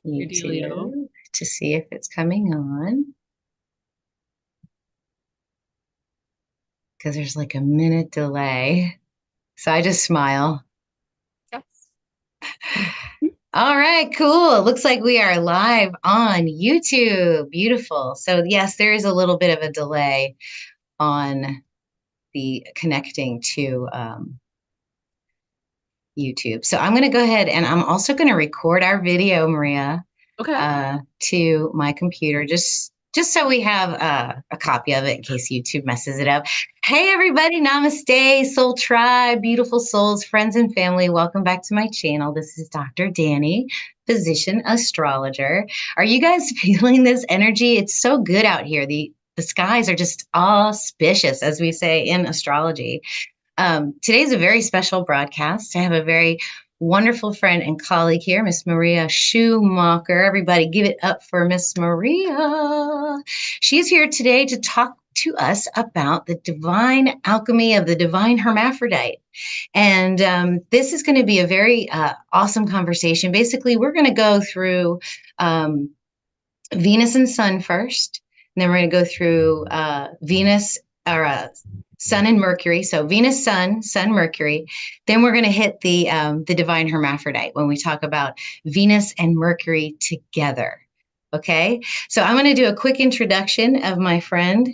YouTube to see if it's coming on. Because there's like a minute delay. So I just smile. Yes. All right, cool. Looks like we are live on YouTube. Beautiful. So, yes, there is a little bit of a delay on the connecting to YouTube. So, I'm going to go ahead and I'm also going to record our video, Maria, Okay. to my computer just so we have a copy of it in case YouTube messes it up. Hey everybody, namaste, soul tribe, beautiful souls, friends and family. Welcome back to my channel. This is Dr. Danny, physician astrologer. Are you guys feeling this energy? It's so good out here. The skies are just auspicious, as we say in astrology. Today's a very special broadcast. I have a very wonderful friend and colleague here, Miss Maria Schumacher. Everybody give it up for Miss Maria. She's here today to talk to us about the divine alchemy of the divine hermaphrodite. And this is going to be a very awesome conversation. Basically, we're going to go through Venus and Sun first, and then we're going to go through Venus or Sun and Mercury. So Venus, Sun, Sun, Mercury. Then we're going to hit the Divine Hermaphrodite when we talk about Venus and Mercury together. Okay, so I'm going to do a quick introduction of my friend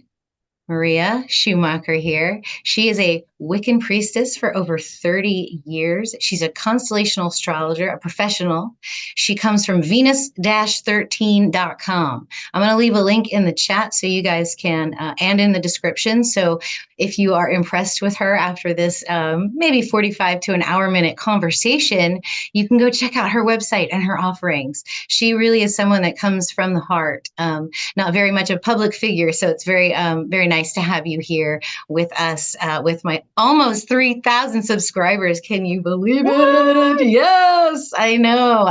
Maria Schumacher here. She is a Wiccan priestess for over 30 years. She's a constellational astrologer, a professional. She comes from venus-13.com. I'm going to leave a link in the chat so you guys can, and in the description. So if you are impressed with her after this maybe 45 to an hour minute conversation, you can go check out her website and her offerings. She really is someone that comes from the heart, not very much a public figure. So it's very, very nice to have you here with us, with my almost 3,000 subscribers. Can you believe it? Yes, I know.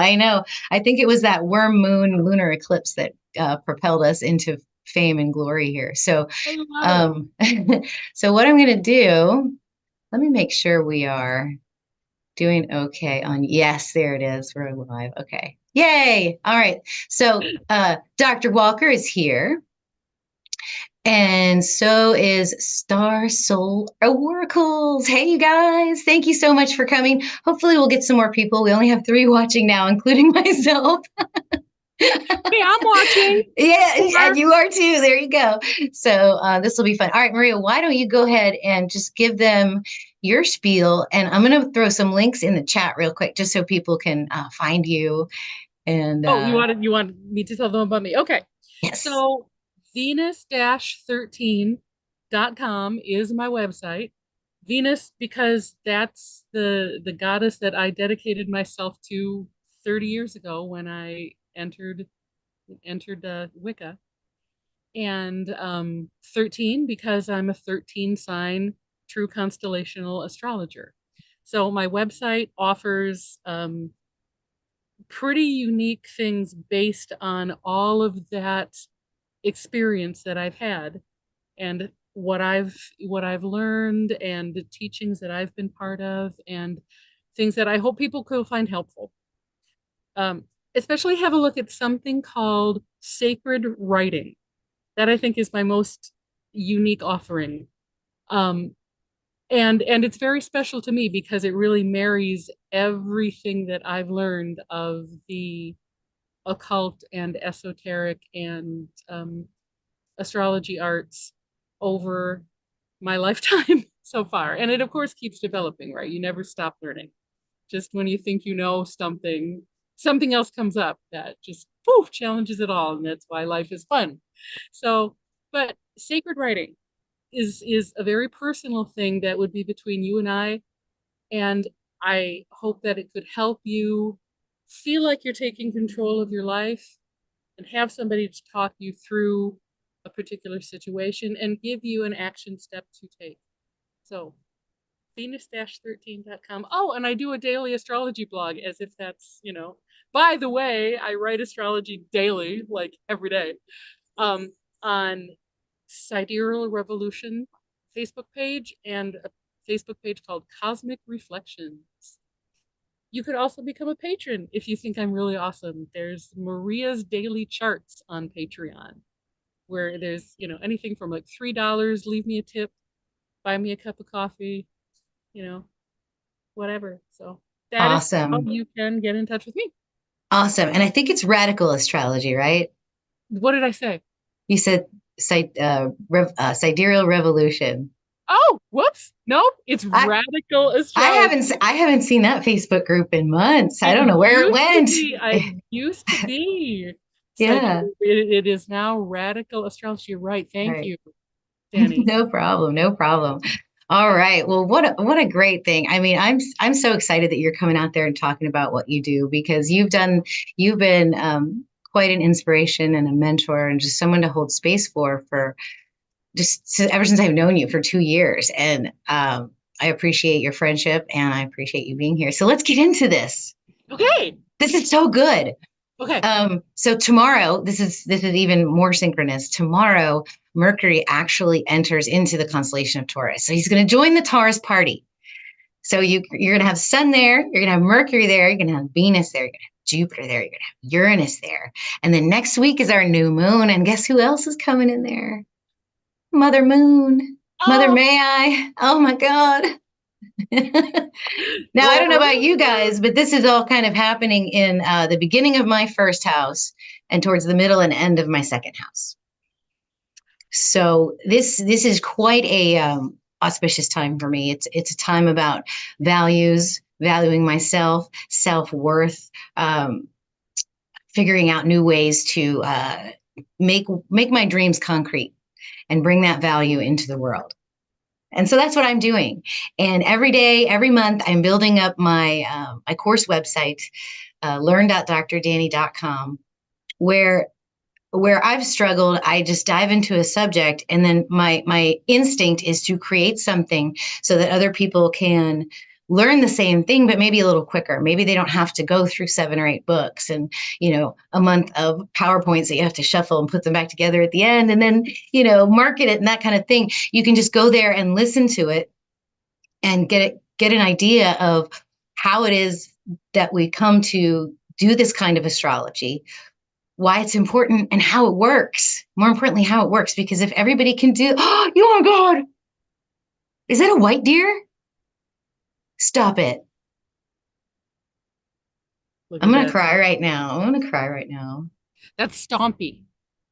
I think it was that worm moon lunar eclipse that propelled us into fame and glory here. So, I love so what I'm going to do, let me make sure we are doing okay on, yes, there it is. We're live. Okay. Yay. All right. So, Dr. Walker is here. And so is Star Soul Oracles. Hey, you guys. Thank you so much for coming. Hopefully, we'll get some more people. We only have 3 watching now, including myself. it. Hey, I'm watching. Yeah, you are too. There you go. So this will be fun. All right, Maria, why don't you go ahead and just give them your spiel? And I'm going to throw some links in the chat real quick just so people can find you. And Oh, you want me to tell them about me? Okay. yes. So Venus-13.com is my website. Venus, because that's the goddess that I dedicated myself to 30 years ago when I entered Wicca. And 13 because I'm a 13 sign true constellational astrologer. So my website offers pretty unique things based on all of that experience that I've had and what I've learned and the teachings that I've been part of and things that I hope people could find helpful. Especially have a look at something called sacred writing. That I think is my most unique offering. Um, and it's very special to me because it really marries everything that I've learned of the occult and esoteric and astrology arts over my lifetime so far. And it, of course, keeps developing, right? You never stop learning. Just when you think you know something, something else comes up that just poof challenges it all. And that's why life is fun. So, but sacred writing is a very personal thing that would be between you and I. And I hope that it could help you feel like you're taking control of your life and have somebody to talk you through a particular situation and give you an action step to take. So venus-13.com. Oh, and I do a daily astrology blog as if that's, by the way, I write astrology daily, like every day, on Sidereal Revolution Facebook page and a Facebook page called Cosmic Reflections. You could also become a patron if you think I'm really awesome. There's Maria's Daily Charts on Patreon, where there's, anything from like $3, leave me a tip, buy me a cup of coffee, you know, whatever. So that is how Awesome. you can get in touch with me. Awesome. And I think it's radical astrology, right? What did I say? You said sidereal revolution. Oh, whoops. Nope. It's I radical I astrology. haven't I haven't seen that Facebook group in months. I It don't know where it used to went. be, I used to be. Yeah. It is now radical astrology. You're right. All Thank right. you, Danny. No problem. No problem. All right. Well, what a great thing. I mean, I'm so excited that you're coming out there and talking about what you do because you've been quite an inspiration and a mentor and just someone to hold space for ever since I've known you for 2 years. And I appreciate your friendship and I appreciate you being here. So let's get into this. Okay. This is so good. Okay. So tomorrow, this is even more synchronous. Tomorrow, Mercury actually enters into the constellation of Taurus. So he's going to join the Taurus party. So you're going to have Sun there, you're going to have Mercury there, you're going to have Venus there, you're going to have Jupiter there, you're going to have Uranus there. And then next week is our new moon. And guess who else is coming in there? Mother Moon. Mother Oh, May I? Oh my God. Now, I don't know about you oh. guys, but this is all kind of happening in the beginning of my first house and towards the middle and end of my second house. So this is quite a auspicious time for me. It's a time about values, valuing myself, self worth, figuring out new ways to make my dreams concrete and bring that value into the world. And so that's what I'm doing. And every day, every month, I'm building up my course website, learn.drdanny.com, where I've struggled, I just dive into a subject, and then my instinct is to create something so that other people can learn the same thing, but maybe a little quicker. Maybe they don't have to go through 7 or 8 books and a month of PowerPoints that you have to shuffle and put them back together at the end, and then market it and that kind of thing. You can just go there and listen to it and get an idea of how it is that we come to do this kind of astrology, why it's important and how it works. More importantly, how it works. Because if everybody can do, oh my God, is that a white deer? Stop it. Look I'm at going to that. cry right now. I'm going to cry right now. That's Stompy.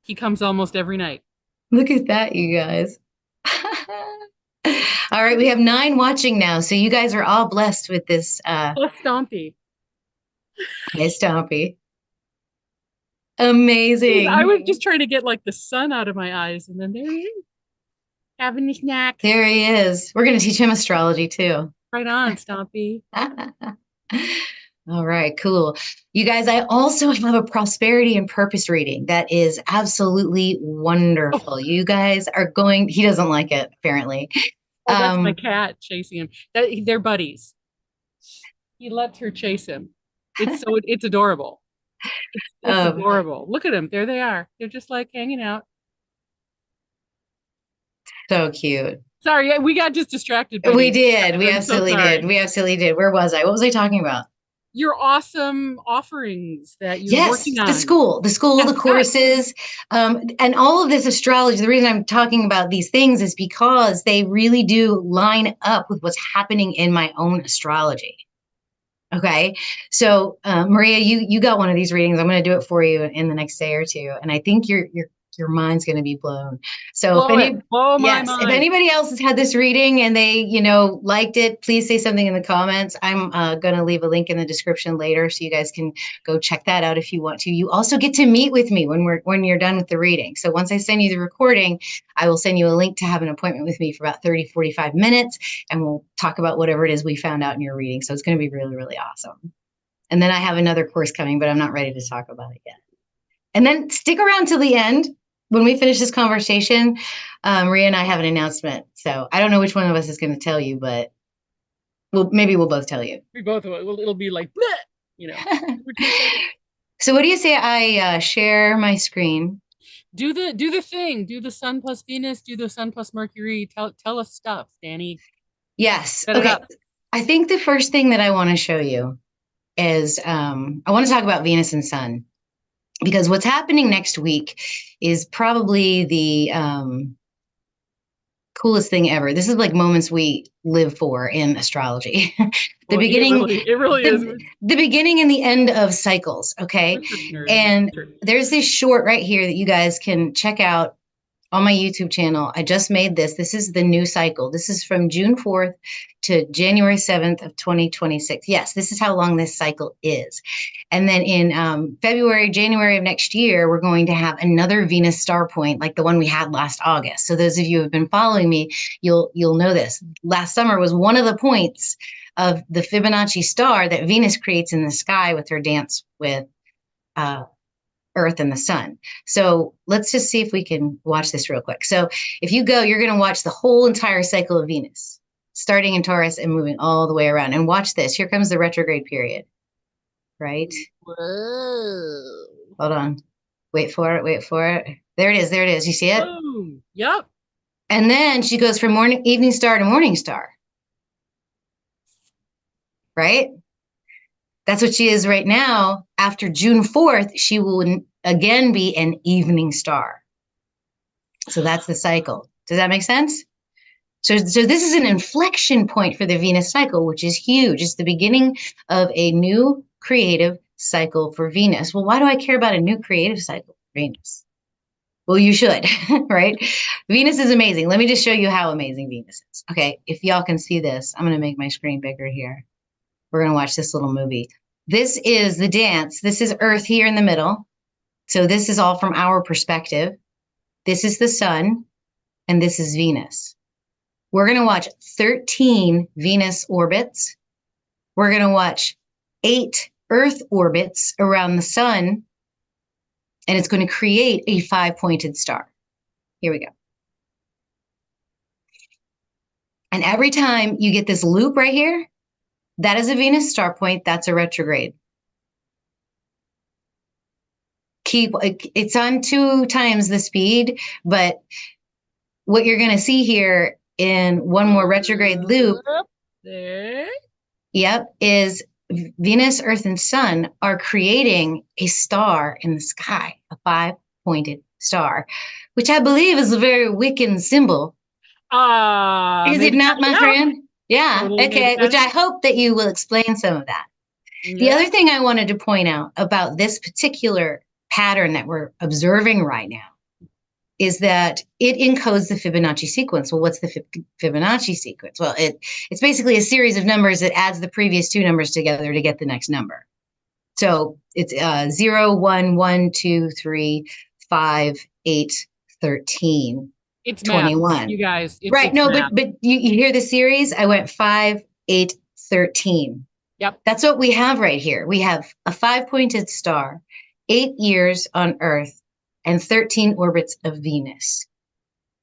He comes almost every night. Look at that, you guys. All right, we have 9 watching now. So you guys are all blessed with this. Plus Stompy. Hey, Stompy. I Amazing. was just trying to get like the sun out of my eyes, and then there he is, having a snack. There he is. We're going to teach him astrology too. Right on, Stompy. All right, cool. You guys, I also have a prosperity and purpose reading that is absolutely wonderful. Oh, You guys are going, he doesn't like it, apparently. oh, that's my Um, cat chasing him. They're buddies. He lets her chase him. It's adorable. It's um, adorable. Look at them. There they are. They're just like hanging out. so cute. Sorry, we got just distracted by We these. did. We I'm so absolutely did. sorry. We absolutely did. Where was I? What was I talking about? Your awesome offerings that you're Yes, working on. the school, Yes, the yes. courses, and all of this astrology. The reason I'm talking about these things is because they really do line up with what's happening in my own astrology. Okay, so Maria, you got one of these readings. I'm going to do it for you in the next day or two, and I think your mind's going to be blown. So Blow it. Blow my yes, if mind. anybody else has had this reading and they liked it, please say something in the comments. I'm going to leave a link in the description later, so you guys can go check that out if you want to. You also get to meet with me when you're done with the reading. So once I send you the recording, I will send you a link to have an appointment with me for about 30-45 minutes, and we'll talk about whatever it is we found out in your reading. So it's going to be really, really awesome. And then I have another course coming, but I'm not ready to talk about it yet. And then stick around till the end. When we finish this conversation, Maria and I have an announcement. So I don't know which one of us is going to tell you, but maybe we'll both tell you. We both will. It'll be like, bleh, you know. So what do you say I share my screen? Do the thing. Do the Sun plus Venus. Do the Sun plus Mercury. Tell us stuff, Danny. Yes. Set it Okay. up. I think the first thing that I want to show you is I want to talk about Venus and Sun, because what's happening next week is probably the coolest thing ever. This is like moments we live for in astrology. the Well, beginning, it really is. the beginning and the end of cycles. Okay. We're such nerds. And there's this short right here that you guys can check out on my YouTube channel. I just made this. This is the new cycle. This is from June 4th to January 7th of 2026. Yes, this is how long this cycle is. And then in February, January of next year, we're going to have another Venus star point like the one we had last August. So those of you who have been following me, you'll know this. Last summer was one of the points of the Fibonacci star that Venus creates in the sky with her dance with Earth and the Sun. So let's just see if we can watch this real quick. So if you go, you're going to watch the whole entire cycle of Venus, starting in Taurus and moving all the way around. And watch this. Here comes the retrograde period, right? Whoa. Hold on. Wait for it. Wait for it. There it is. There it is. You see it? Boom. Yep. And then she goes from evening star to morning star, right? That's what she is right now. After June 4th, she will again be an evening star. So that's the cycle. Does that make sense? So this is an inflection point for the Venus cycle, which is huge. It's the beginning of a new creative cycle for Venus. Well, why do I care about a new creative cycle for Venus? Well, you should, right? Venus is amazing. Let me just show you how amazing Venus is. Okay, if y'all can see this, I'm going to make my screen bigger here. We're going to watch this little movie. This is the dance. This is Earth here in the middle. So this is all from our perspective. This is the Sun, and this is Venus. We're going to watch 13 Venus orbits. We're going to watch 8 Earth orbits around the Sun, and it's going to create a 5-pointed star. Here we go. And every time you get this loop right here, that is a Venus star point. That's a retrograde. It's on 2 times the speed, but what you're going to see here in one more retrograde loop, there, yep, is Venus, Earth, and Sun are creating a star in the sky, a 5-pointed star, which I believe is a very Wiccan symbol. Is it not, my friend? Yeah. Totally okay. Which I hope that you will explain some of that. Yeah. The other thing I wanted to point out about this particular pattern that we're observing right now is that it encodes the Fibonacci sequence. Well, what's the Fibonacci sequence? Well, it's basically a series of numbers that adds the previous 2 numbers together to get the next number. So it's 0, 1, 1, 2, 3, 5, 8, 13. It's 21. Math, you guys. Right. No, math. but you hear the series? I went 5, 8, 13. Yep. That's what we have right here. We have a 5-pointed star, 8 years on Earth, and 13 orbits of Venus.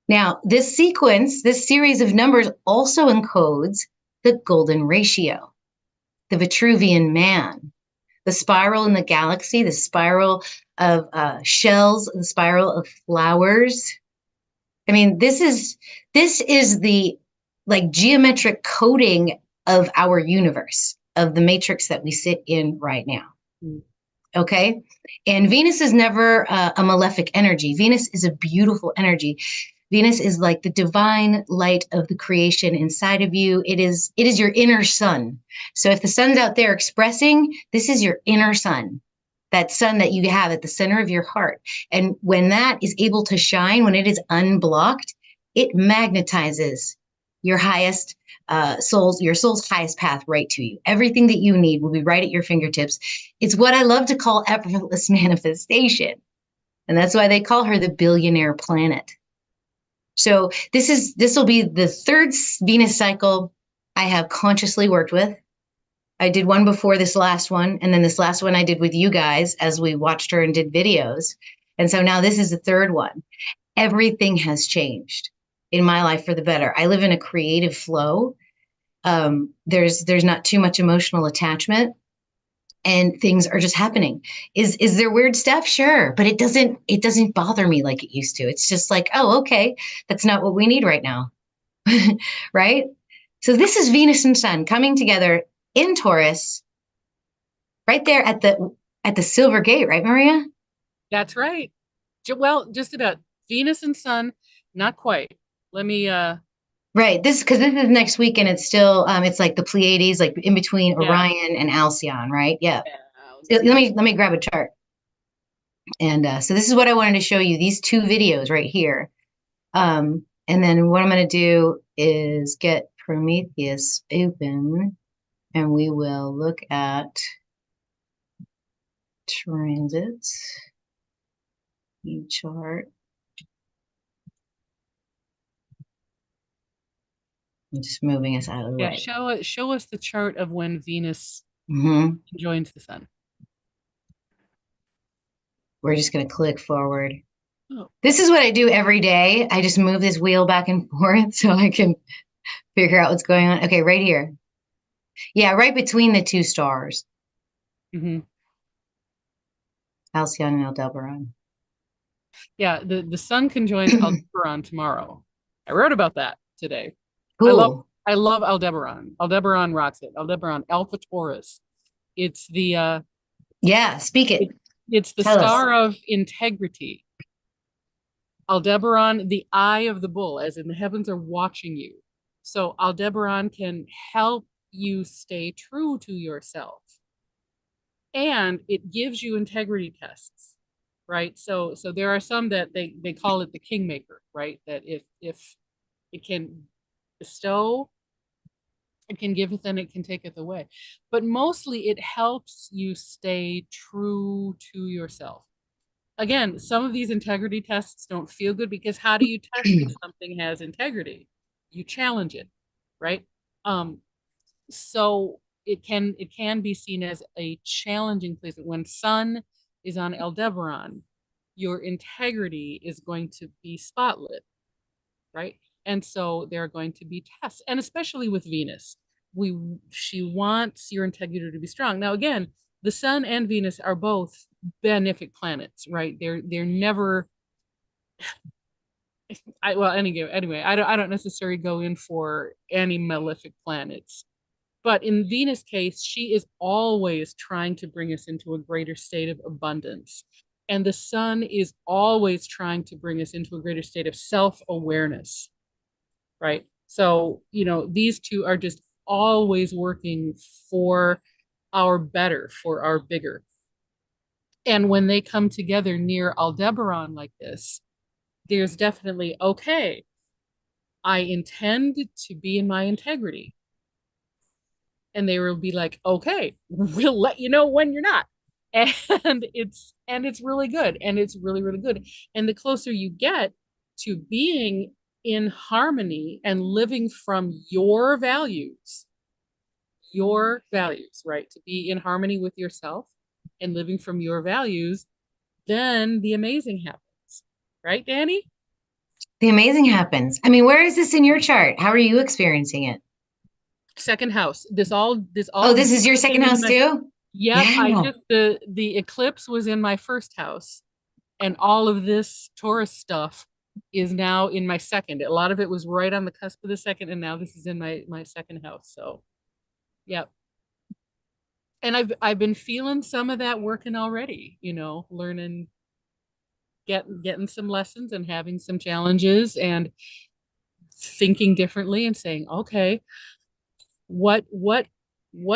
Now, this sequence, this series of numbers also encodes the golden ratio, the Vitruvian man, the spiral in the galaxy, the spiral of shells, the spiral of flowers. I mean, this is the like geometric coding of our universe, of the matrix that we sit in right now. Okay. And Venus is never a malefic energy. Venus is a beautiful energy. Venus is like the divine light of the creation inside of you. It is your inner sun. So if the sun's out there expressing, this is your inner sun. That sun that you have at the center of your heart. And when that is able to shine, when it is unblocked, it magnetizes your highest your soul's highest path right to you. Everything that you need will be right at your fingertips. It's what I love to call effortless manifestation. And that's why they call her the billionaire planet. So this will be the 3rd Venus cycle I have consciously worked with. I did one before this last one, and then this last one I did with you guys as we watched her and did videos. And so now this is the 3rd one. Everything has changed in my life for the better. I live in a creative flow. There's not too much emotional attachment, and things are just happening. Is there weird stuff? Sure, but it doesn't bother me like it used to. It's just like, oh, okay, that's not what we need right now, right? So this is Venus and Sun coming together in Taurus right there at the Silver Gate, right, Maria? That's right. Well, just about. Venus and Sun, not quite. Let me Right. This because this is next week, and it's still it's like the Pleiades, like in between yeah. Orion and Alcyon, right? Yeah. Yeah, So let's see. let me grab a chart. And so this is what I wanted to show you. These two videos right here. And then what I'm going to do is get Prometheus open, and we will look at transits, view chart. I'm just moving us out of the Yeah, way. show us the chart of when Venus Hmm. joins the Sun. We're just going to click forward. Oh, This is what I do every day. I just move this wheel back and forth so I can figure out what's going on. Okay, right here. Yeah, right between the two stars, hmm. Halcyon and Aldebaran. Yeah, the Sun conjoins Aldebaran tomorrow. I wrote about that today. I love Cool. I love Aldebaran. Aldebaran rocks it. Aldebaran, Alpha Taurus. It's the Yeah, speak it. it, it's the Tell us. star of integrity. Aldebaran, the eye of the bull, as in the heavens are watching you. So Aldebaran can help you stay true to yourself. And it gives you integrity tests, right? So there are some that they call it the kingmaker, right? That if it can bestow, it can give it, then it can take it away. But mostly it helps you stay true to yourself. Again, some of these integrity tests don't feel good because how do you test if something has integrity? You challenge it, right? Um, so it can be seen as a challenging place. When Sun is on Aldebaran, your integrity is going to be spotlit, right? And so there are going to be tests, and especially with Venus, we she wants your integrity to be strong. Now, again, the Sun and Venus are both benefic planets, right? They're never. Anyway, I don't necessarily go in for any malefic planets. But in Venus' case, she is always trying to bring us into a greater state of abundance. And the Sun is always trying to bring us into a greater state of self-awareness, right? So, these two are just always working for our better, for our bigger. And when they come together near Aldebaran like this, there's definitely, okay, I intend to be in my integrity. And they will be like, okay, we'll let you know when you're not. And it's really good. And it's really, really good. And the closer you get to being in harmony and living from your values, right? To be in harmony with yourself and living from your values, then the amazing happens. Right, Danny? The amazing happens. I mean, where is this in your chart? How are you experiencing it? Second house. This all Oh, this is your just second came into house my. too? Yep, I Yeah. just the eclipse was in my first house, and all of this Taurus stuff is now in my second. A lot of it was right on the cusp of the second, and now this is in my second house. So, yep. And I've been feeling some of that working already, learning, getting some lessons and having some challenges and thinking differently and saying, okay, what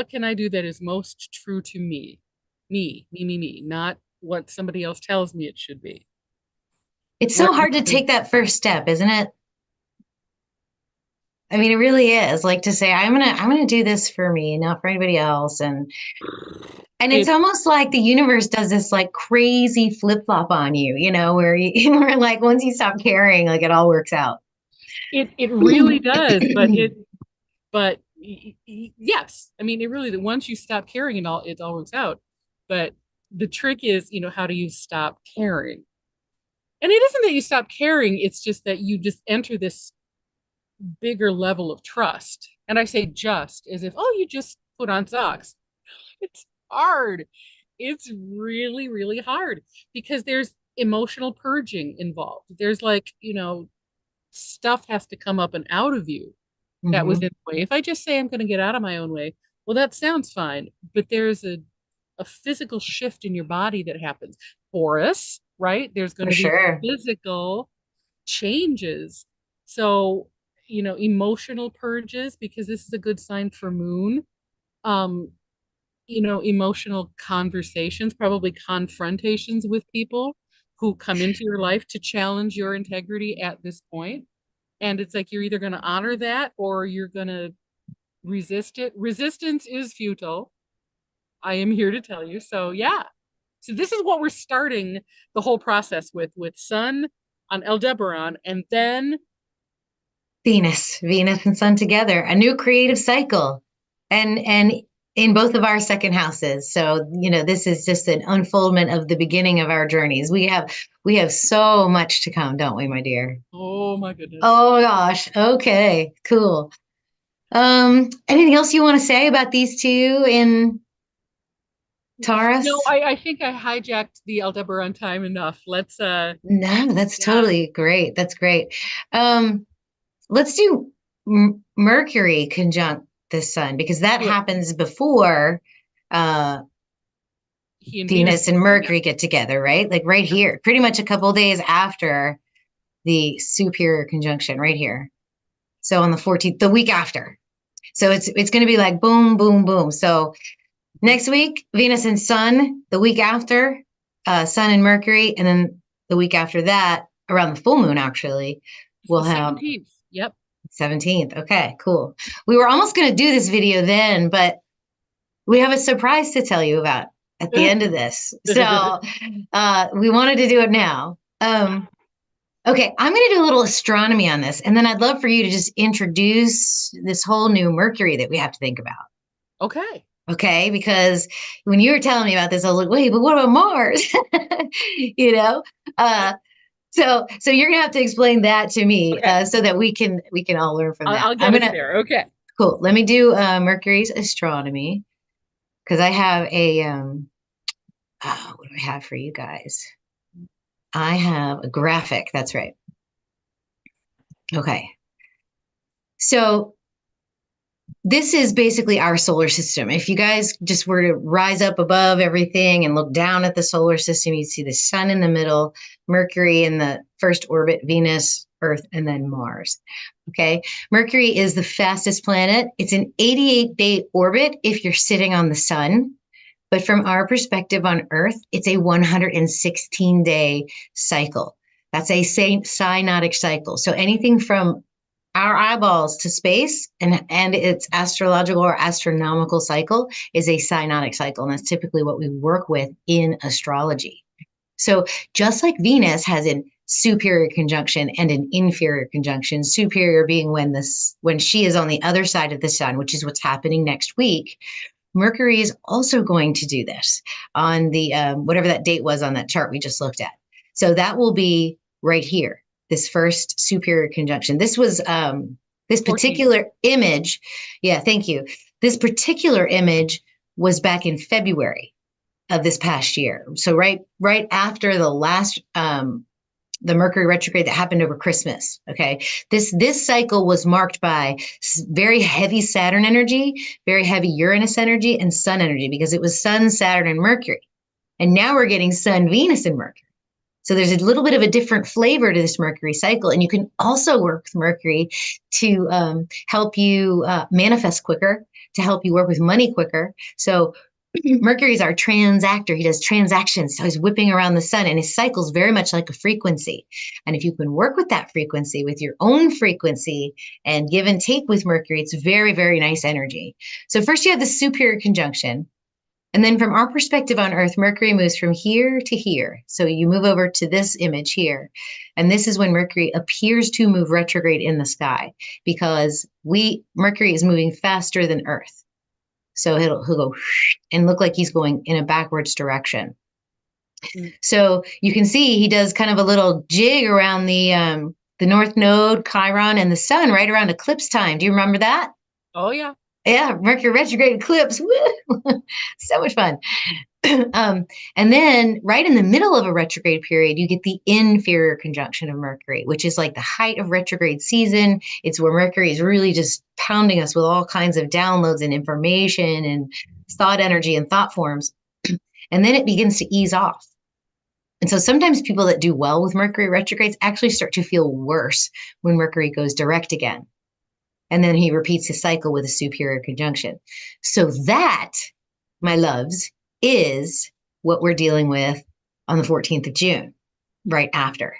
can I do that is most true to me? Me, not what somebody else tells me it should be. It's Where so hard to take that first step, isn't it? I mean, it really is. Like to say, I'm gonna do this for me, not for anybody else. And it's it almost like the universe does this like crazy flip flop on you, where where like once you stop caring, like it all works out. it really does, but yes, I mean it really, once you stop caring, it all works out. But the trick is, how do you stop caring? And it isn't that you stop caring, it's just that you just enter this bigger level of trust. And I say just as if, oh, you just put on socks. It's hard. It's really, really hard because there's emotional purging involved. There's like, stuff has to come up and out of you that was Hmm. in the way. If I just say I'm going to get out of my own way, well, that sounds fine. But there's a a physical shift in your body that happens. Taurus, right? There's going For to be sure. physical changes. So, emotional purges, because this is a good sign for moon. Um, emotional conversations, probably confrontations with people who come into your life to challenge your integrity at this point. And it's like you're either going to honor that or you're going to resist it. Resistance is futile. I am here to tell you. So, yeah. So this is what we're starting the whole process with Sun on Aldebaran, and then Venus and Sun together, a new creative cycle. And in both of our second houses. So, this is just an unfoldment of the beginning of our journeys. We have so much to come, don't we, my dear? oh my goodness. Oh gosh. Okay, cool. Anything else you want to say about these two in No, Taurus? I think I hijacked the Aldebaran time enough. Let's No, that's yeah. totally great. That's great. Um, let's do Mercury conjunct the Sun because that Do it. happens before uh, He and Venus Venus get and together. Yeah. Mercury get together, right? Like right here, pretty much a couple days after the superior conjunction, right here. So on the 14th, the week after. So it's going to be like boom, boom, boom. So next week, Venus and Sun. The week after, Sun and Mercury, and then the week after that, around the full moon, actually, It's we'll the have 17th. Yep. 17th. Okay, cool. We were almost going to do this video then, but we have a surprise to tell you about at the end of this. So we wanted to do it now. Okay, I'm going to do a little astronomy on this, and then I'd love for you to just introduce this whole new Mercury that we have to think about. Okay. Okay, because when you were telling me about this, I was like, wait, but what about Mars? you know, uh, so you're gonna have to explain that to me Okay. so that we can all learn from that. I'll I'm get us gonna there. Okay. cool. Let me do Mercury's astronomy because I have a what do I have for you guys? I have a graphic. That's right. Okay, so this is basically our solar system. If you guys just were to rise up above everything and look down at the solar system, you'd see the sun in the middle, Mercury in the first orbit, Venus, Earth, and then Mars. Okay. Mercury is the fastest planet. It's an 88-day orbit if you're sitting on the sun. But from our perspective on Earth, it's a 116-day cycle. That's a synodic cycle. So anything from our eyeballs to space and its astrological or astronomical cycle is a synodic cycle. And that's typically what we work with in astrology. So just like Venus has a superior conjunction and an inferior conjunction, superior being when she is on the other side of the sun, which is what's happening next week, Mercury is also going to do this on the whatever that date was on that chart we just looked at. So that will be right here, this first superior conjunction. This was this 14th. particular image. Yeah, thank you. This particular image was back in February of this past year. So right after the last the Mercury retrograde that happened over Christmas. Okay. This cycle was marked by very heavy Saturn energy, very heavy Uranus energy, and Sun energy because it was Sun, Saturn, and Mercury. And now we're getting Sun, Venus, and Mercury. So there's a little bit of a different flavor to this Mercury cycle. And you can also work with Mercury to help you manifest quicker, to help you work with money quicker. So Mercury is our transactor. He does transactions. So he's whipping around the sun and his cycle's very much like a frequency. And if you can work with that frequency, with your own frequency and give and take with Mercury, it's very, very nice energy. So first you have the superior conjunction. And then from our perspective on Earth, Mercury moves from here to here. So you move over to this image here. And this is when Mercury appears to move retrograde in the sky because Mercury is moving faster than Earth. So he'll go and look like he's going in a backwards direction. So you can see he does kind of a little jig around the North Node, Chiron, and the Sun right around eclipse time. Do you remember that? Oh yeah. Yeah, Mercury retrograde eclipse. Woo! So much fun. And then right in the middle of a retrograde period, you get the inferior conjunction of Mercury, which is like the height of retrograde season. It's where Mercury is really just pounding us with all kinds of downloads and information and thought energy and thought forms. and then it begins to ease off. And so sometimes people that do well with Mercury retrogrades actually start to feel worse when Mercury goes direct again. And then he repeats his cycle with a superior conjunction. So that, my loves, is what we're dealing with on the 14th of June, right after.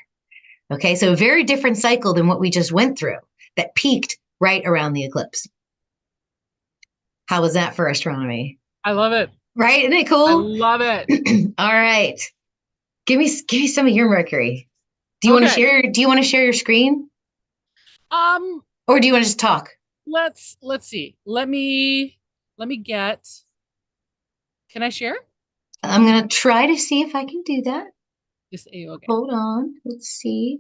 Okay, so a very different cycle than what we just went through that peaked right around the eclipse. How was that for astronomy? I love it. Right? Isn't it I cool? love it. All right. Give me some of your Mercury. Okay. Do you want to share your screen? Um, Or do you want to just talk? let's see. Let me get, can I share? I'm gonna try to see if I can do that. Just okay. Hold on. Let's see.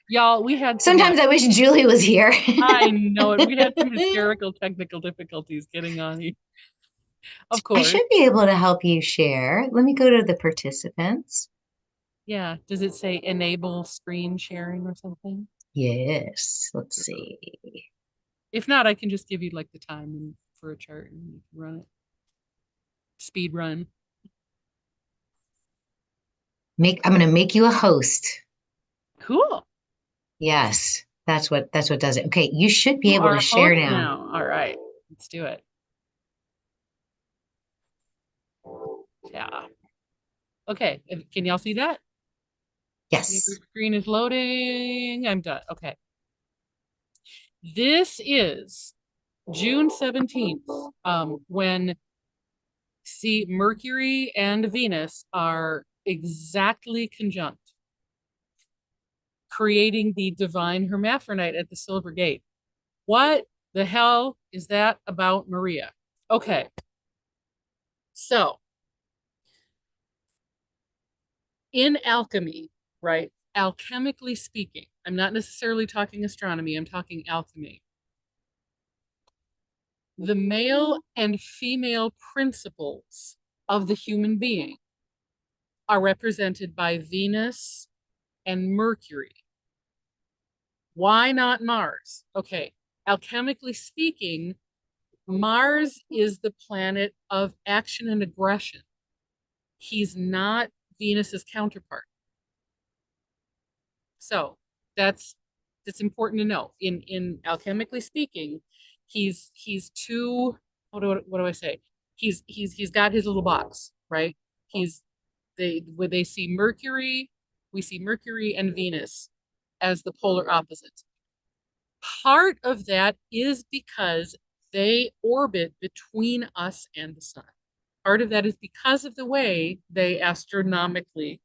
Y'all, we had some Sometimes I wish Julie was here. I know it. We had some hysterical technical difficulties getting on here. Of I course. should be able to help you share. Let me go to the participants. Yeah. Does it say enable screen sharing or something? Yes. Let's see. If not, I can just give you like the time for a chart and you can run it. Speed run. I'm gonna make you a host. Cool. Yes. That's what does it. Okay, you should be You able are to a share host now. now. All right. Let's do it. Yeah. Okay. Can y'all see that? Your Yes. screen is loading. I'm done. Okay. This is June 17th, when see Mercury and Venus are exactly conjunct, creating the divine hermaphrodite at the Silver Gate. What the hell is that about Maria? Okay. So in alchemy, right? Alchemically speaking, I'm not necessarily talking astronomy, I'm talking alchemy. The male and female principles of the human being are represented by Venus and Mercury. Why not Mars? Okay, alchemically speaking, Mars is the planet of action and aggression. He's not Venus's counterpart. So that's important to know. In alchemically speaking, he's too what do I say? He's got his little box, right? He's when they see Mercury, we see Mercury and Venus as the polar opposites. Part of that is because they orbit between us and the sun. Part of that is because of the way they astronomically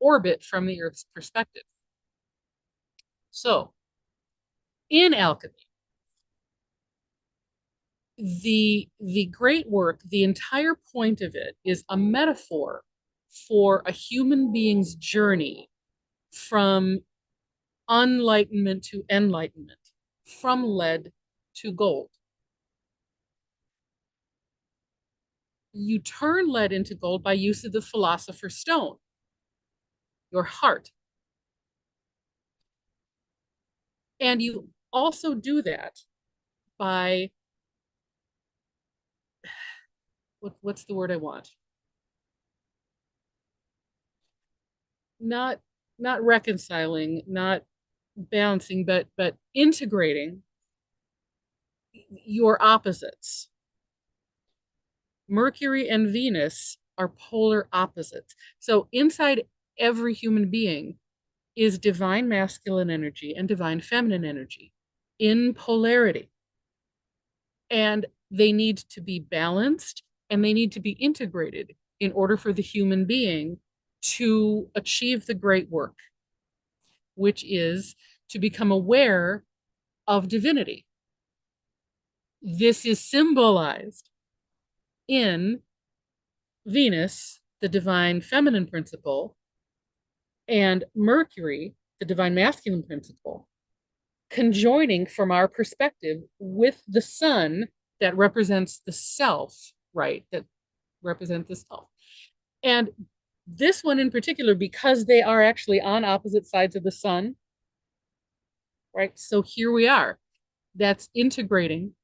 orbit from the Earth's perspective. So, in alchemy, the great work, the entire point of it is a metaphor for a human being's journey from unlightenment to enlightenment, from lead to gold. You turn lead into gold by use of the philosopher's stone, your heart. And you also do that by what's the word I want? Not not reconciling, not balancing, but integrating your opposites. Mercury and Venus are polar opposites. So inside every human being is divine masculine energy and divine feminine energy in polarity. And they need to be balanced and they need to be integrated in order for the human being to achieve the great work, which is to become aware of divinity. This is symbolized in Venus, the divine feminine principle, and Mercury, the divine masculine principle, conjoining from our perspective with the sun that represents the self, right? That represents the self. And this one in particular, because they are actually on opposite sides of the sun, right? So here we are. That's integrating.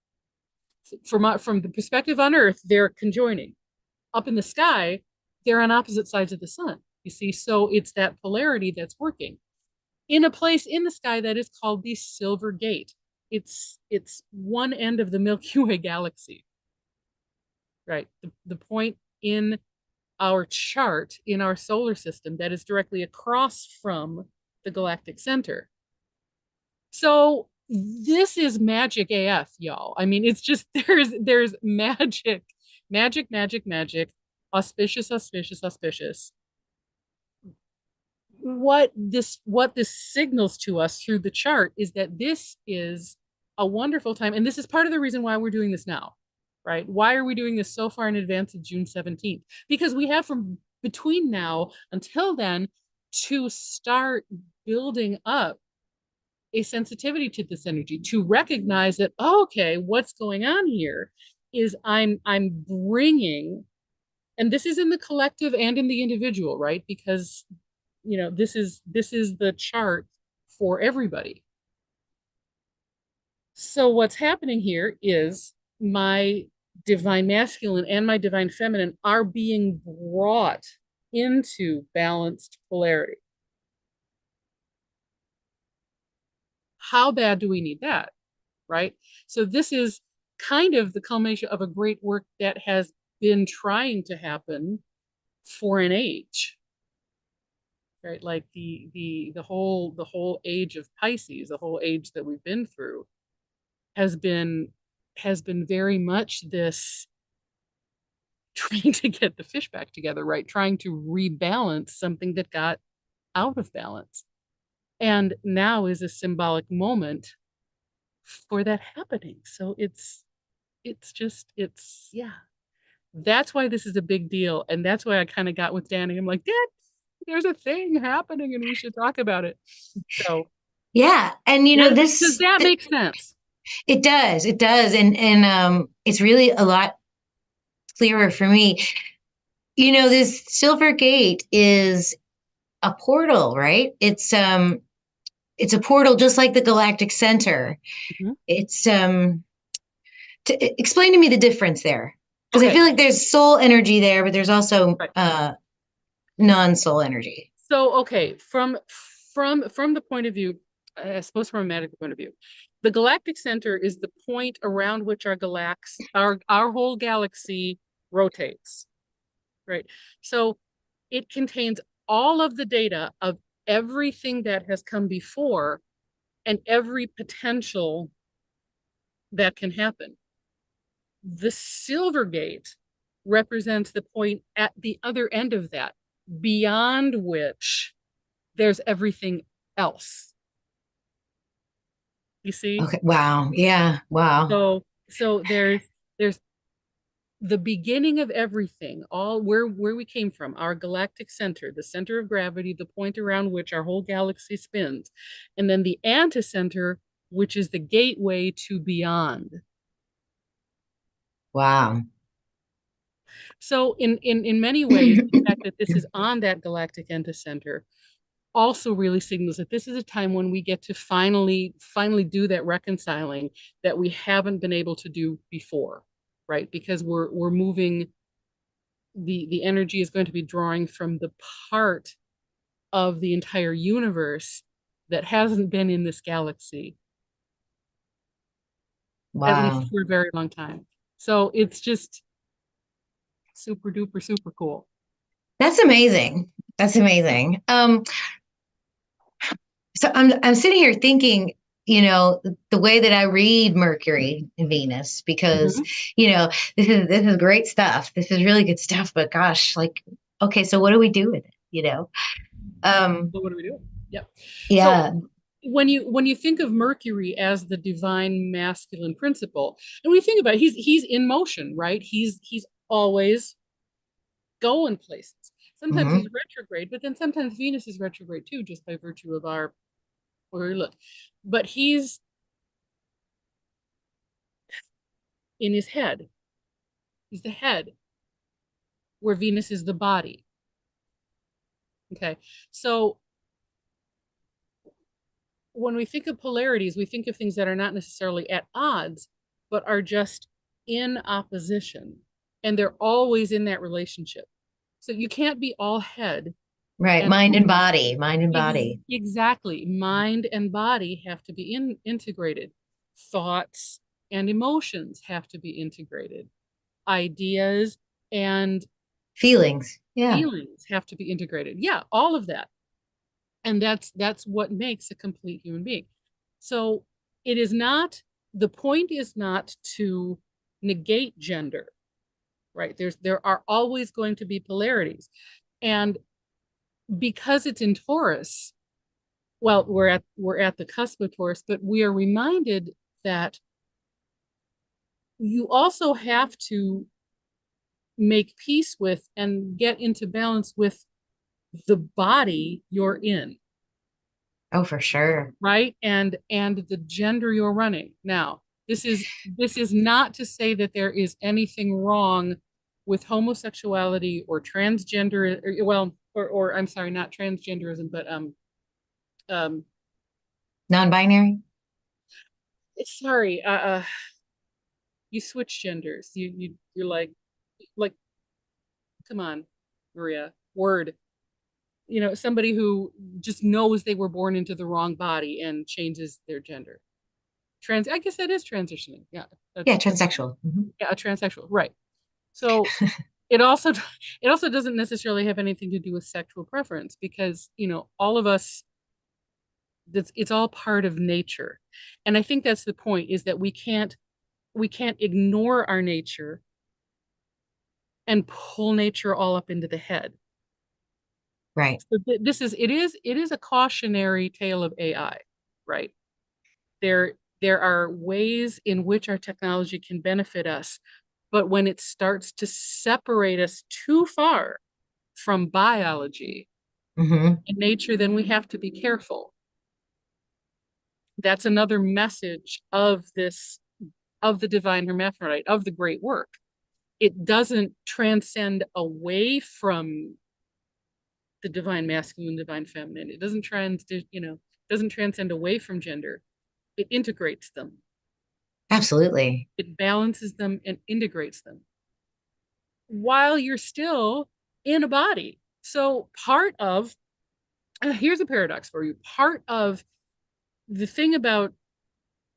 From the perspective on Earth, they're conjoining. Up in the sky, they're on opposite sides of the sun, you see. So it's that polarity that's working in a place in the sky that is called the Silver Gate. It's one end of the Milky Way galaxy, right? The point in our chart in our solar system that is directly across from the galactic center. So this is magic AF, y'all. I mean, it's just there's magic, magic, magic, magic, auspicious, auspicious, auspicious. What this signals to us through the chart is that this is a wonderful time, and this is part of the reason why we're doing this now, right? Why are we doing this so far in advance of June 17th? Because we have from between now until then to start building up a sensitivity to this energy, to recognize that, oh, okay, what's going on here is I'm bringing, and this is in the collective and in the individual, right? Because this is the chart for everybody. So what's happening here is my divine masculine and my divine feminine are being brought into balanced polarity. How bad do we need that? Right? So this is kind of the culmination of a great work that has been trying to happen for an age. Right? Like the whole age of Pisces, the whole age that we've been through has been very much this trying to get the fish back together, right? Trying to rebalance something that got out of balance. And now is a symbolic moment for that happening. So it's yeah. That's why this is a big deal. And that's why I kind of got with Danny. I'm like, Dad, there's a thing happening and we should talk about it. So Yeah. And does that make sense? It does. It does. And it's really a lot clearer for me. This Silver Gate is a portal, right? It's a portal just like the galactic center. Mm-hmm. It's explain to me the difference there. Because I feel like there's soul energy there, but there's also non-soul energy. So okay, from the point of view, I suppose from a medical point of view, the galactic center is the point around which our whole galaxy rotates, right? So it contains all of the data of everything that has come before and every potential that can happen. The Silver Gate represents the point at the other end of that, beyond which there's everything else. You see? Okay. Wow. Yeah. Wow. So there's the beginning of everything, all where we came from, our galactic center, the center of gravity, the point around which our whole galaxy spins, and then the anticenter, which is the gateway to beyond. Wow. So in many ways, the fact that this is on that galactic anticenter also really signals that this is a time when we get to finally do that reconciling that we haven't been able to do before, right? Because we're moving, the energy is going to be drawing from the part of the entire universe that hasn't been in this galaxy. Wow. At least for a very long time. So it's just super duper super cool. That's amazing. That's amazing. So I'm sitting here thinking, the way that I read Mercury and Venus, because this is great stuff. This is really good stuff. But gosh, okay, so what do we do with it? So what do we do? Yep. Yeah. So when you think of Mercury as the divine masculine principle, and we think about it, he's in motion, right? He's always going places. Sometimes he's retrograde, but then sometimes Venus is retrograde too, just by virtue of where we look. But he's in his head. He's the head, where Venus is the body. Okay, so when we think of polarities, we think of things that are not necessarily at odds, but are just in opposition. And they're always in that relationship. So you can't be all head Right. and Mind and body, mind and ex body. exactly. Mind and body have to be integrated. Thoughts and emotions have to be integrated. Ideas and Feelings. Yeah. feelings have to be integrated. Yeah, all of that. And that's what makes a complete human being. So it is not, the point is not to negate gender, right? There are always going to be polarities. And because it's in Taurus, well, we're at the cusp of Taurus, but we are reminded that you also have to make peace with and get into balance with the body you're in, Oh, for sure. right? And the gender you're running. Now, this is not to say that there is anything wrong with homosexuality or transgender, well, or I'm sorry, not transgenderism, but um Non-binary. sorry, you switch genders. You're like come on, Maria, word. Somebody who just knows they were born into the wrong body and changes their gender. I guess that is transitioning. Yeah. Yeah, transsexual. Mhm. Yeah, a transsexual. Right. So it also it also doesn't necessarily have anything to do with sexual preference because, all of us, it's all part of nature. And I think that's the point, is that we can't ignore our nature and pull nature all up into the head. Right. So it is a cautionary tale of AI, right? There are ways in which our technology can benefit us, but when it starts to separate us too far from biology Hmm. and nature, then we have to be careful. That's another message of the Divine Hermaphrodite, of the great work. It doesn't transcend away from the divine masculine, divine feminine. It doesn't transcend away from gender. It integrates them. Absolutely. It balances them and integrates them while you're still in a body. So here's a paradox for you. Part of the thing about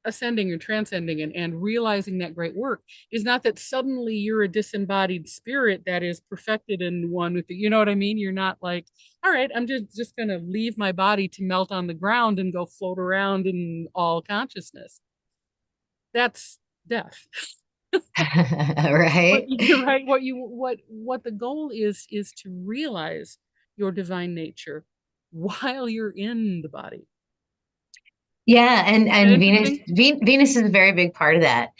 ascending or transcending and realizing that great work is not that suddenly you're a disembodied spirit that is perfected and one with you know what I mean? You're not like, all right, I'm just gonna leave my body to melt on the ground and go float around in all consciousness. That's death. But Right. you're right. What the goal is to realize your divine nature while you're in the body. Yeah, Is that and interesting? Venus is a very big part of that.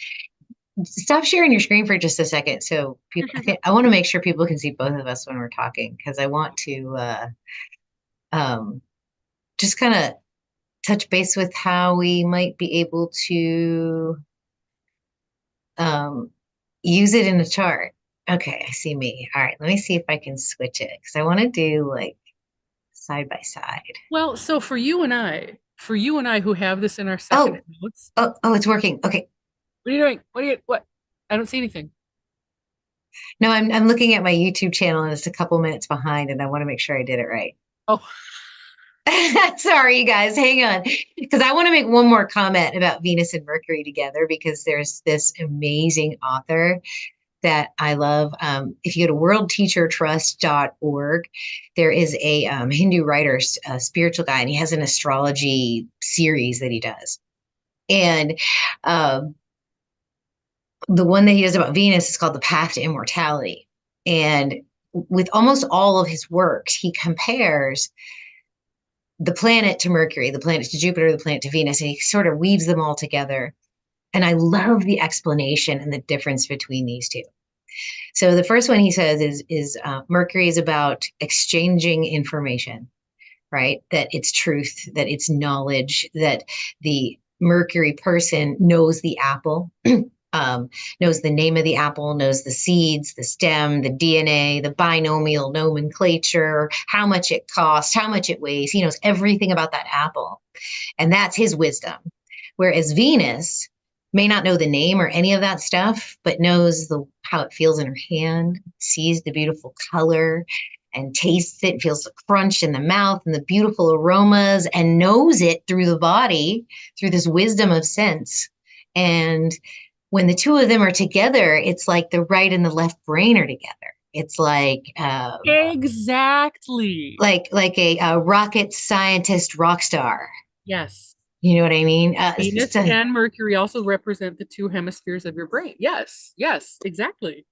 Stop sharing your screen for just a second, so Sure, people. sure, sure. I want to make sure people can see both of us when we're talking because I want to um, just kind of touch base with how we might be able to um, use it in a chart. Okay, I see me. All right, let me see if I can switch it because I want to do like side by side. Well, so for you and I who have this in our second Oh, notes, oh, it's working. Okay. what are you doing? What? I don't see anything. No, I'm looking at my YouTube channel and it's a couple minutes behind, and I want to make sure I did it right. Oh, Sorry, you guys, hang on. Because I want to make one more comment about Venus and Mercury together because there's this amazing author that I love. If you go to worldteachertrust.org, there is a Hindu writer, a spiritual guy, and he has an astrology series that he does. And um, the one that he does about Venus is called The Path to Immortality. And with almost all of his works, he compares the planet to Mercury, the planet to Jupiter, the planet to Venus, and he sort of weaves them all together. And I love the explanation and the difference between these two. So the first one he says is Mercury is about exchanging information, right? That it's truth, that it's knowledge, that the Mercury person knows the apple, knows the name of the apple, knows the seeds, the stem, the DNA, the binomial nomenclature, how much it costs, how much it weighs. He knows everything about that apple. And that's his wisdom. Whereas Venus may not know the name or any of that stuff, but knows how it feels in her hand, sees the beautiful color and tastes it, feels the crunch in the mouth and the beautiful aromas, and knows it through the body, through this wisdom of sense. And when the two of them are together, it's like the right and the left brain are together. It's Exactly. like a rocket scientist rock star. Yes. You know what I mean? Venus and Mercury also represent the two hemispheres of your brain. Yes. Yes, exactly.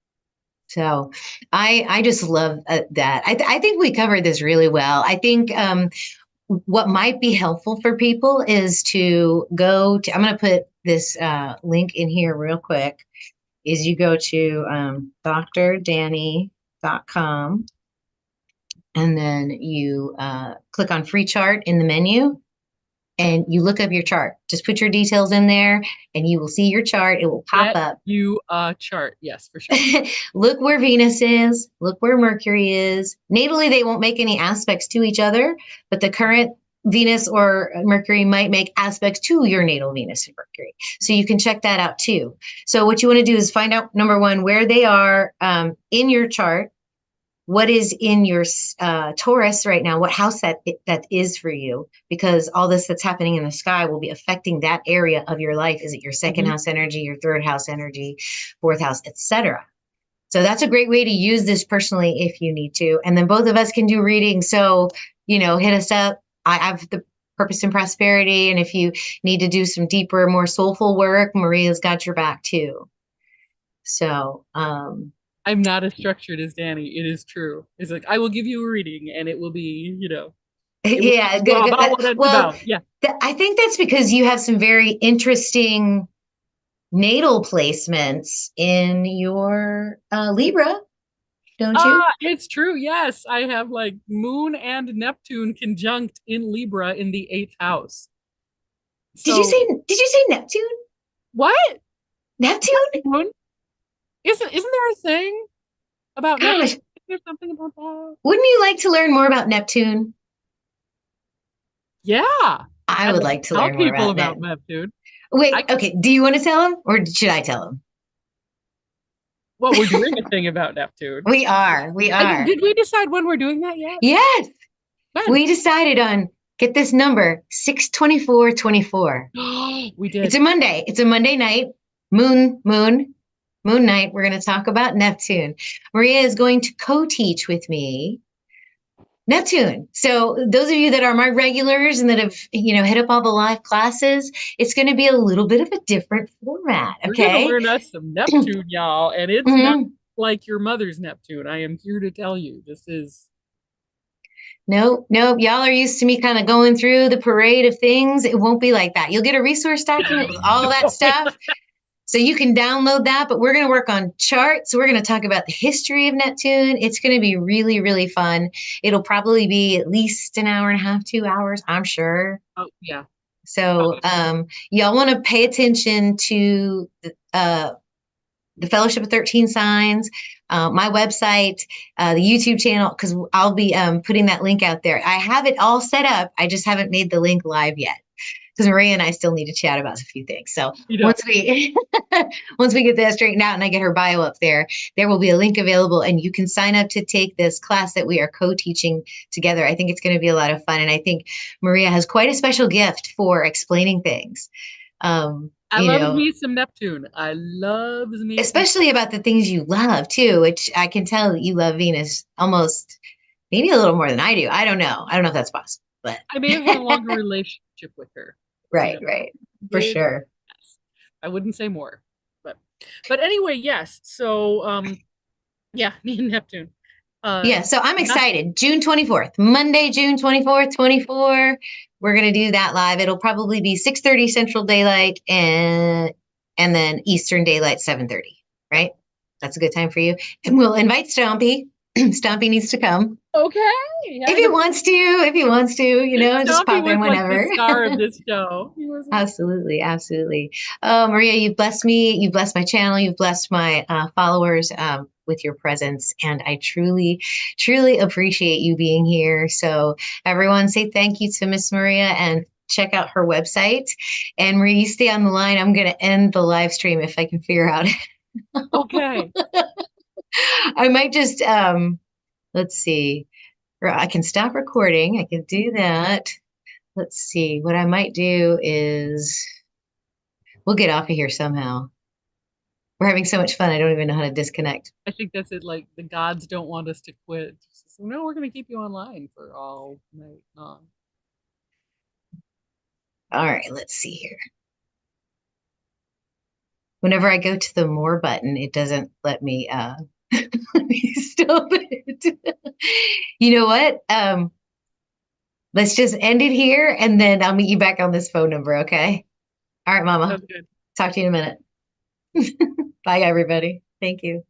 So I just love that. I think we covered this really well. I think what might be helpful for people is to go to, I'm going to put this link in here real quick, is you go to drdanny.com and then you click on free chart in the menu and you look up your chart. Just put your details in there and you will see your chart. It will pop Get up. you a chart. Yes, for sure. Look where Venus is. Look where Mercury is. Natally, they won't make any aspects to each other, but the current Venus or Mercury might make aspects to your natal Venus and Mercury. So you can check that out too. So what you want to do is find out, number one, where they are in your chart. What is in your Taurus right now, what house that is for you, because all this that's happening in the sky will be affecting that area of your life. Is it your second house energy, your third house energy, fourth house, etc.? So that's a great way to use this personally if you need to. And then both of us can do readings. So, hit us up. I have the Purpose and Prosperity. And if you need to do some deeper, more soulful work, Maria's got your back too. So, I'm not as structured as Danny. It is true. It's like, I will give you a reading and it will be, it will yeah, be about what it's well, about. Yeah. I think that's because you have some very interesting natal placements in your Libra, don't you? It's true. Yes. I have like Moon and Neptune conjunct in Libra in the eighth house. So Did you say Neptune? what? Neptune? Neptune? Isn't there a thing about Gosh, Neptune? There's something about that. wouldn't you like to learn more about Neptune? Yeah. I I'd would like like to to tell learn more people about about Neptune. Neptune. Wait, I okay. Do you want to tell him or should I tell him? Well, we're doing a thing about Neptune. We are. We are. Did we decide when we're doing that yet? Yes. When? We decided on, get this number, 6/24/24. We It's did. a Monday. It's a Monday night. Moon night. We're going to talk about Neptune. Maria is going to co-teach with me Neptune. So those of you that are my regulars and that have, hit up all the live classes, it's going to be a little bit of a different format. We're gonna Okay. learn us some Neptune, y'all, and it's not Mhm. like your mother's Neptune. I am here to tell you, this is. Nope. Y'all are used to me kind of going through the parade of things. It won't be like that. You'll get a resource document with all that stuff. So you can download that, but we're going to work on charts. We're going to talk about the history of Neptune. It's going to be really, really fun. It'll probably be at least an hour and a half, 2 hours, I'm sure. Oh yeah. So y'all want to pay attention to the Fellowship of 13 Signs, my website, the YouTube channel, because I'll be putting that link out there. I have it all set up. I just haven't made the link live yet because Maria and I still need to chat about a few things. So once we once we get that straightened out and I get her bio up there, there will be a link available and you can sign up to take this class that we are co-teaching together. I think it's going to be a lot of fun. And I think Maria has quite a special gift for explaining things. I love me some Neptune. I love me especially about the things you love too, which I can tell that you love Venus almost maybe a little more than I do. I don't know. I don't know if that's possible, but I may have had a longer relationship with her. right, for sure. Yes. I wouldn't say more, but anyway, yes. So yeah, me and Neptune. Yeah, so I'm excited. June 24th, Monday, June 24th, 24. We're gonna do that live. It'll probably be 6:30 Central Daylight and then Eastern Daylight 7:30. Right? That's a good time for you. And we'll invite Stompi. Stompi needs to come. Okay. If he wants to, just pop in whenever. Like the star of this show. Absolutely. Maria, you've blessed me. You've blessed my channel. You've blessed my followers with your presence. And I truly, truly appreciate you being here. So everyone say thank you to Miss Maria and check out her website. And Marie, you stay on the line. I'm going to end the live stream if I can figure out. Okay. I might just let's see. Or I can stop recording. I can do that. Let's see. What I might do is we'll get off of here somehow. We're having so much fun. I don't even know how to disconnect. I think that's it. Like the gods don't want us to quit. So, no, we're going to keep you online for all night long. All right, let's see here. Whenever I go to the more button, it doesn't let me let me stop it. You know what? Let's just end it here and then I'll meet you back on this phone number, okay? All right, Mama. Sounds good. Talk to you in a minute. Bye, everybody. Thank you.